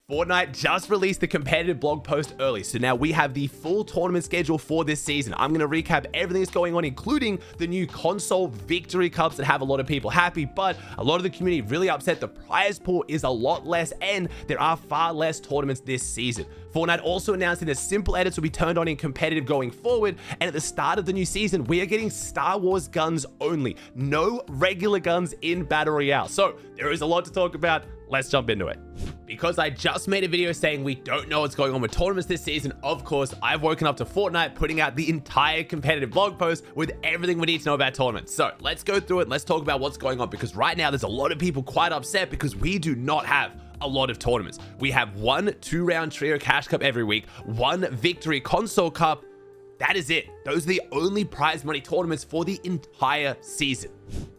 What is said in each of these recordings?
Fortnite just released the competitive blog post early, so now we have the full tournament schedule for this season. I'm going to recap everything that's going on, including the new console victory cups that have a lot of people happy, but a lot of the community really upset. The prize pool is a lot less, and there are far less tournaments this season. Fortnite also announced that simple edits will be turned on in competitive going forward, and at the start of the new season, we are getting Star Wars guns only. No regular guns in Battle Royale. So there is a lot to talk about. Let's jump into it. Because I just made a video saying we don't know what's going on with tournaments this season, of course, I've woken up to Fortnite putting out the entire competitive blog post with everything we need to know about tournaments. So let's go through it and let's talk about what's going on, because right now there's a lot of people quite upset because we do not have a lot of tournaments. We have one 2-round trio cash cup every week, one victory console cup. That is it. Those are the only prize money tournaments for the entire season.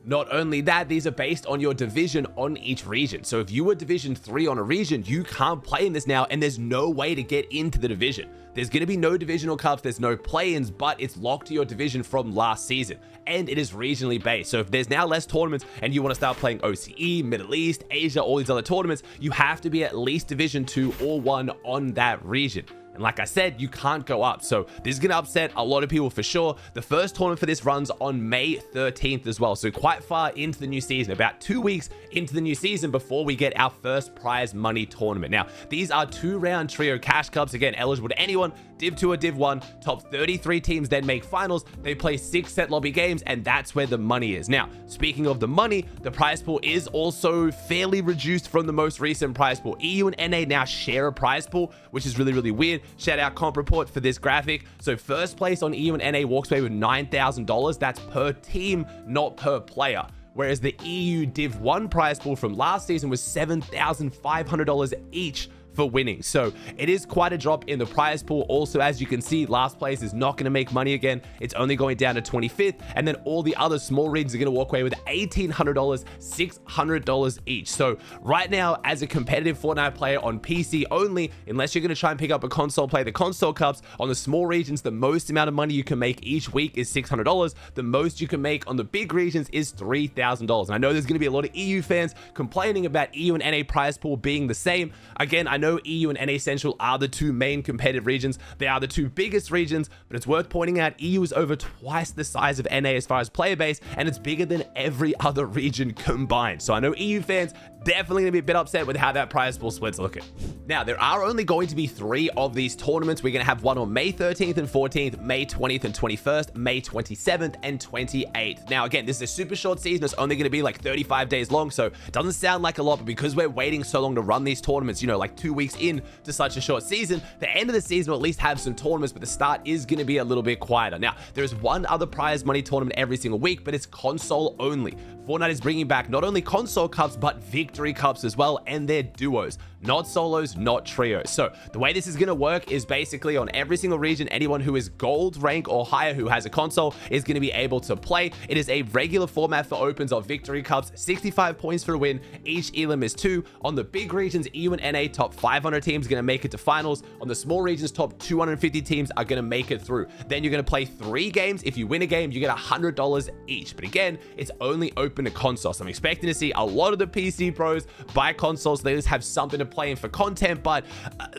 Not only that, these are based on your division on each region. So if you were Division 3 on a region, you can't play in this now, and there's no way to get into the division. There's going to be no divisional cups, there's no play-ins, but it's locked to your division from last season, and it is regionally based. So if there's now less tournaments and you want to start playing OCE, Middle East, Asia, all these other tournaments, you have to be at least Division 2 or 1 on that region. And like I said, you can't go up. So this is going to upset a lot of people for sure. The first tournament for this runs on May 13th as well. So quite far into the new season, about 2 weeks into the new season before we get our first prize money tournament. Now, these are 2-round trio cash cups. Again, eligible to anyone, Div 2 or Div 1. Top 33 teams then make finals. They play 6 set lobby games, and that's where the money is. Now, speaking of the money, the prize pool is also fairly reduced from the most recent prize pool. EU and NA now share a prize pool, which is really, really weird. Shout out Comp Report for this graphic. So first place on EU and NA walks away with $9,000. That's per team, not per player. Whereas the EU Div 1 prize pool from last season was $7,500 each for winning. So it is quite a drop in the prize pool. Also, as you can see, last place is not going to make money again. It's only going down to 25th, and then all the other small regions are going to walk away with $1,800, $600 each. So right now, as a competitive Fortnite player on PC only, unless you're going to try and pick up a console, play the console cups on the small regions, the most amount of money you can make each week is $600. The most you can make on the big regions is $3,000. And I know there's going to be a lot of EU fans complaining about EU and NA prize pool being the same. Again, I know EU and NA Central are the two main competitive regions. They are the two biggest regions, but it's worth pointing out EU is over twice the size of NA as far as player base, and it's bigger than every other region combined. So I know EU fans definitely gonna be a bit upset with how that prize pool split's looking. Now, there are only going to be 3 of these tournaments. We're gonna have one on May 13th and 14th, May 20th and 21st, May 27th and 28th. Now, again, this is a super short season. It's only gonna be like 35 days long, so it doesn't sound like a lot, but because we're waiting so long to run these tournaments, you know, like 2 weeks in to such a short season, the end of the season will at least have some tournaments, but the start is gonna be a little bit quieter. Now, there's one other prize money tournament every single week, but it's console only. Fortnite is bringing back not only console cups, but victory cups as well, and they're duos, not solos, not trios. So the way this is going to work is basically on every single region, anyone who is gold rank or higher who has a console is going to be able to play. It is a regular format for opens of victory cups, 65 points for a win. Each elim is 2. On the big regions, EU and NA, top 500 teams are going to make it to finals. On the small regions, top 250 teams are going to make it through. Then you're going to play 3 games. If you win a game, you get $100 each. But again, it's only open to consoles. So I'm expecting to see a lot of the PC pros buy consoles. They just have something to play in for content, but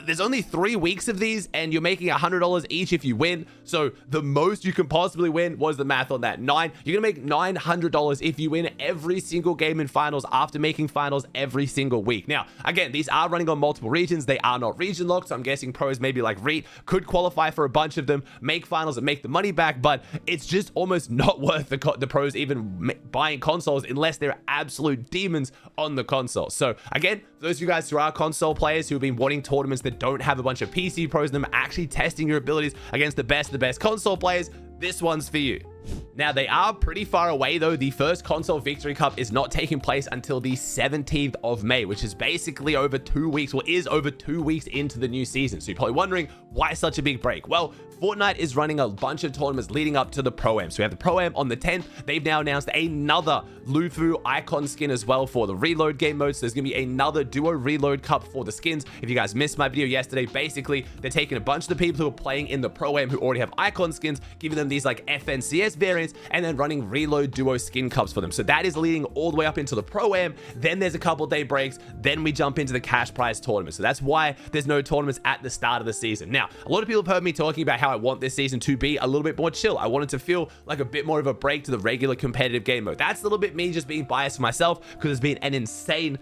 there's only 3 weeks of these, and you're making $100 each if you win. So the most you can possibly win, was the math on that, 9. You're gonna make $900 if you win every single game in finals after making finals every single week. Now, again, these are running on multiple regions. They are not region locked, so I'm guessing pros maybe like Reet could qualify for a bunch of them, make finals and make the money back, but it's just almost not worth the pros even buying consoles unless they're absolute demons on the console. So again, for those of you guys who are console players who have been wanting tournaments that don't have a bunch of PC pros in them, actually testing your abilities against the best console players, this one's for you. Now, they are pretty far away though. The first console victory cup is not taking place until the 17th of May, which is basically over 2 weeks, or is over 2 weeks into the new season. So you're probably wondering, why such a big break? Well, Fortnite is running a bunch of tournaments leading up to the Pro-Am. So we have the Pro-Am on the 10th. They've now announced another Lufu icon skin as well for the reload game mode. So there's gonna be another duo reload cup for the skins. If you guys missed my video yesterday, basically they're taking a bunch of the people who are playing in the Pro-Am who already have icon skins, giving them these like FNCS variants, players and then running reload duo skin cups for them. So that is leading all the way up into the Pro-Am. Then there's a couple day breaks. Then we jump into the cash prize tournament. So that's why there's no tournaments at the start of the season. Now, a lot of people have heard me talking about how I want this season to be a little bit more chill. I want it to feel like a bit more of a break to the regular competitive game mode. That's a little bit me just being biased for myself, because it's been an insane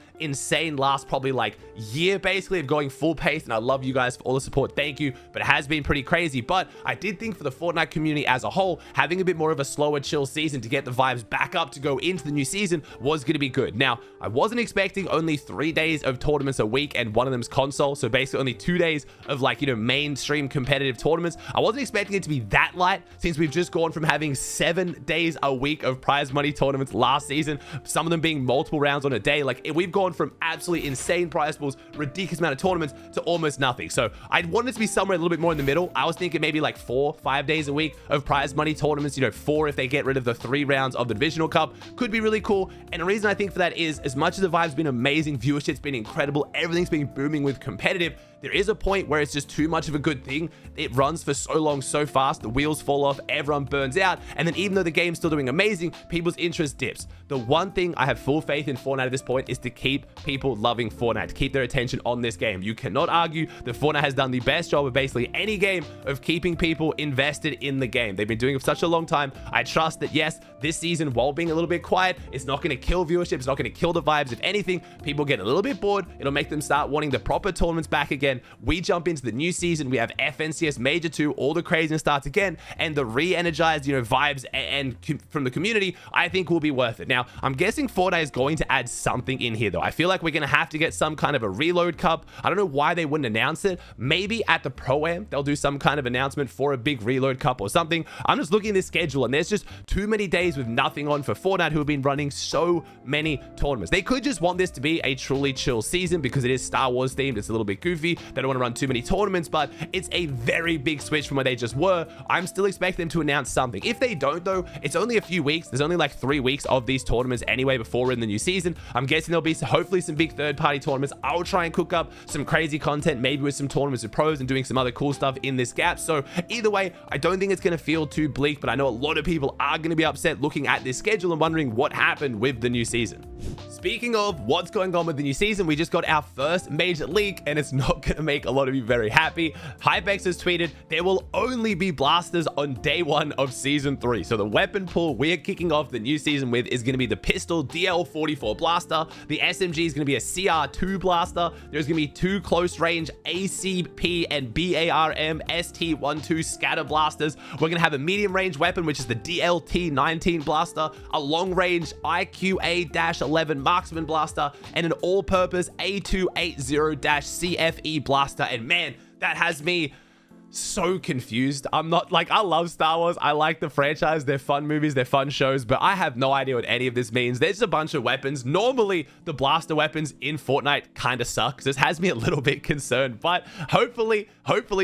last probably like year basically of going full pace, and I love you guys for all the support. Thank you. But it has been pretty crazy. But I did think for the Fortnite community as a whole, having a bit more of a slower chill season to get the vibes back up to go into the new season was going to be good. Now, I wasn't expecting only 3 days of tournaments a week, and one of them's console, so basically only 2 days of like, you know, mainstream competitive tournaments. I wasn't expecting it to be that light, since we've just gone from having 7 days a week of prize money tournaments last season, some of them being multiple rounds on a day. Like, we've gone from absolutely insane prize pools, ridiculous amount of tournaments, to almost nothing. So I wanted to be somewhere a little bit more in the middle. I was thinking maybe like 4-5 days a week of prize money tournaments, you know, 4 if they get rid of the 3 rounds of the divisional cup. Could be really cool. And the reason I think for that is, as much as the vibe's been amazing, viewership's been incredible, everything's been booming with competitive, there is a point where it's just too much of a good thing. It runs for so long, so fast, the wheels fall off, everyone burns out, and then even though the game's still doing amazing, people's interest dips. The one thing I have full faith in Fortnite at this point is to keep people loving Fortnite, to keep their attention on this game. You cannot argue that Fortnite has done the best job of basically any game of keeping people invested in the game. They've been doing it for such a long time. I trust that, yes, this season, while being a little bit quiet, it's not going to kill viewership, it's not going to kill the vibes. If anything, people get a little bit bored. It'll make them start wanting the proper tournaments back again. We jump into the new season, we have FNCS Major 2, all the craziness starts again, and the re-energized, you know, vibes and from the community, I think will be worth it. Now, I'm guessing Fortnite is going to add something in here though. I feel like we're going to have to get some kind of a reload cup. I don't know why they wouldn't announce it. Maybe at the Pro-Am, they'll do some kind of announcement for a big reload cup or something. I'm just looking at this schedule, and there's just too many days with nothing on for Fortnite, who have been running so many tournaments. They could just want this to be a truly chill season because it is Star Wars themed. It's a little bit goofy. They don't want to run too many tournaments, but it's a very big switch from where they just were. I'm still expecting them to announce something. If they don't though, it's only a few weeks. There's only like 3 weeks of these tournaments anyway before we're in the new season. I'm guessing there'll be hopefully some big third-party tournaments. I'll try and cook up some crazy content, maybe with some tournaments with pros and doing some other cool stuff in this gap. So either way, I don't think it's going to feel too bleak, but I know a lot of people are going to be upset looking at this schedule and wondering what happened with the new season. Speaking of what's going on with the new season, we just got our first major leak, and it's not going to make a lot of you very happy. Hypex has tweeted there will only be blasters on day 1 of season 3. So the weapon pool we are kicking off the new season with is going to be the pistol DL44 blaster. The SMG is going to be a CR2 blaster. There's going to be 2 close range ACP and BARM ST12 scatter blasters. We're going to have a medium range weapon, which is the DLT19 blaster, a long range IQA-11 marksman blaster, and an all-purpose A280-CFE blaster. And man, that has me so confused. I'm not like, I love Star Wars, I like the franchise, they're fun movies, they're fun shows, but I have no idea what any of this means. There's a bunch of weapons. Normally the blaster weapons in Fortnite kind of suck. This has me a little bit concerned, but hopefully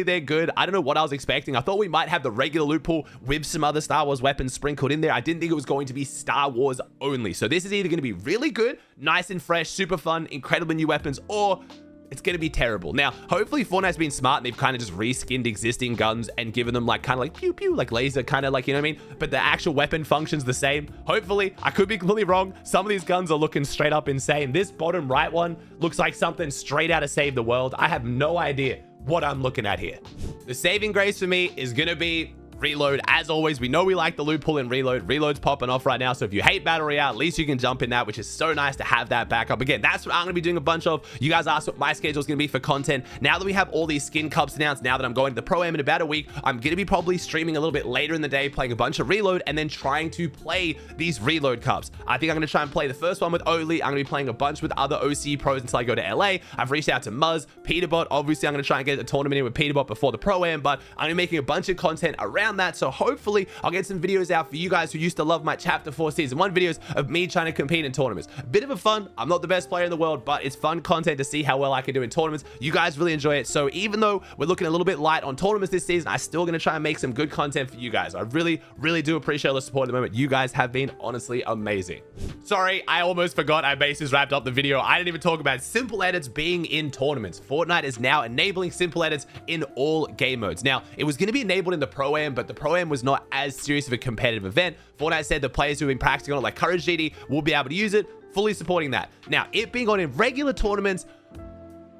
they're good. I don't know what I was expecting. I thought we might have the regular loot pool with some other Star Wars weapons sprinkled in there. I didn't think it was going to be Star Wars only. So this is either going to be really good, nice and fresh, super fun, incredible new weapons, or it's going to be terrible. Now, hopefully Fortnite's been smart and they've kind of just reskinned existing guns and given them like kind of like pew pew, like laser, kind of like, you know what I mean? But the actual weapon functions the same. Hopefully. I could be completely wrong. Some of these guns are looking straight up insane. This bottom right one looks like something straight out of Save the World. I have no idea what I'm looking at here. The saving grace for me is going to be reload. As always, we know we like the loot pool and reload. Reload's popping off right now, so if you hate battle royale, at least you can jump in that, which is so nice to have that backup. Again, that's what I'm going to be doing a bunch of. You guys asked what my schedule is going to be for content. Now that we have all these skin cups announced, now that I'm going to the Pro-Am in about a week, I'm going to be probably streaming a little bit later in the day, playing a bunch of reload, and then trying to play these reload cups. I think I'm going to try and play the first one with Oli. I'm going to be playing a bunch with other OC pros until I go to LA. I've reached out to Muzz, Peterbot. Obviously, I'm going to try and get a tournament in with Peterbot before the Pro-Am, but I'm going to be making a bunch of content around that, so hopefully I'll get some videos out for you guys who used to love my Chapter 4 Season 1 videos of me trying to compete in tournaments. A bit of a fun. I'm not the best player in the world, but it's fun content to see how well I can do in tournaments. You guys really enjoy it. So even though we're looking a little bit light on tournaments this season, I'm still going to try and make some good content for you guys. I really do appreciate all the support at the moment. You guys have been honestly amazing. Sorry, I almost forgot. I basically wrapped up the video. I didn't even talk about simple edits being in tournaments. Fortnite is now enabling simple edits in all game modes. Now, it was going to be enabled in the Pro-Am, but the Pro-Am was not as serious of a competitive event. Fortnite said the players who've been practicing on it, like Courage GD, will be able to use it, fully supporting that. Now, it being on in regular tournaments,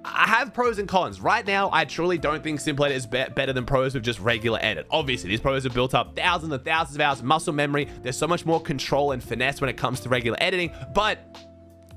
I have pros and cons. Right now, I truly don't think Simple Edit is better than pros with just regular edit. Obviously, these pros have built up thousands and thousands of hours of muscle memory. There's so much more control and finesse when it comes to regular editing, but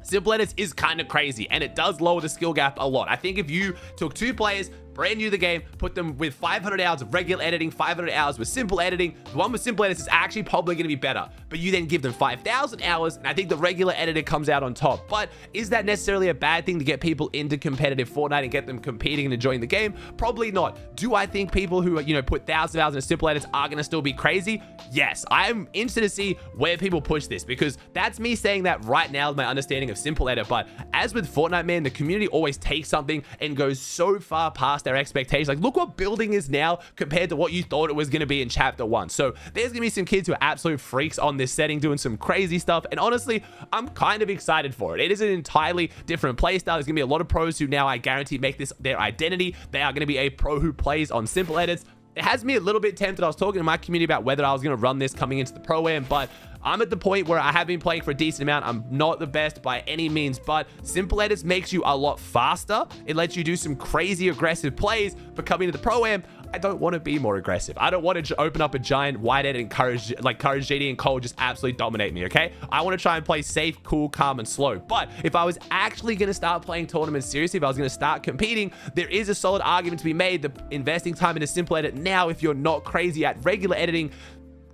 Simple Edits is kind of crazy, and it does lower the skill gap a lot. I think if you took two players, brand new to the game, put them with 500 hours of regular editing, 500 hours with simple editing, the one with simple edits is actually probably going to be better, but you then give them 5,000 hours, and I think the regular editor comes out on top. But is that necessarily a bad thing to get people into competitive Fortnite and get them competing and enjoying the game? Probably not. Do I think people who, put thousands of hours into simple edits are going to still be crazy? Yes. I'm interested to see where people push this, because that's me saying that right now, my understanding of simple edit. But as with Fortnite, man, the community always takes something and goes so far past their expectations. Like, look what building is now compared to what you thought it was going to be in chapter 1. So there's gonna be some kids who are absolute freaks on this setting doing some crazy stuff, and honestly, I'm kind of excited for it. It is an entirely different playstyle. There's gonna be a lot of pros who now, I guarantee, make this their identity. They are gonna be a pro who plays on simple edits. It has me a little bit tempted. I was talking to my community about whether I was going to run this coming into the Pro-Am, but I'm at the point where I have been playing for a decent amount. I'm not the best by any means, but simple edits makes you a lot faster. It lets you do some crazy aggressive plays, but coming to the Pro-Am, I don't want to be more aggressive. I don't want to open up a giant wide edit and Courage GD and Cole just absolutely dominate me, okay? I want to try and play safe, cool, calm, and slow. But if I was actually going to start playing tournaments seriously, if I was going to start competing, there is a solid argument to be made that investing time in a simple edit now, if you're not crazy at regular editing,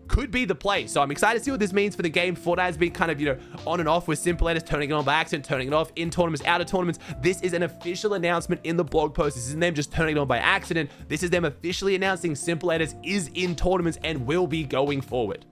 could be the play. So I'm excited to see what this means for the game. Fortnite has been kind of, on and off with simple edits, turning it on by accident, turning it off in tournaments, out of tournaments. This is an official announcement in the blog post. This isn't them just turning it on by accident. This is them officially announcing simple edits is in tournaments and will be going forward.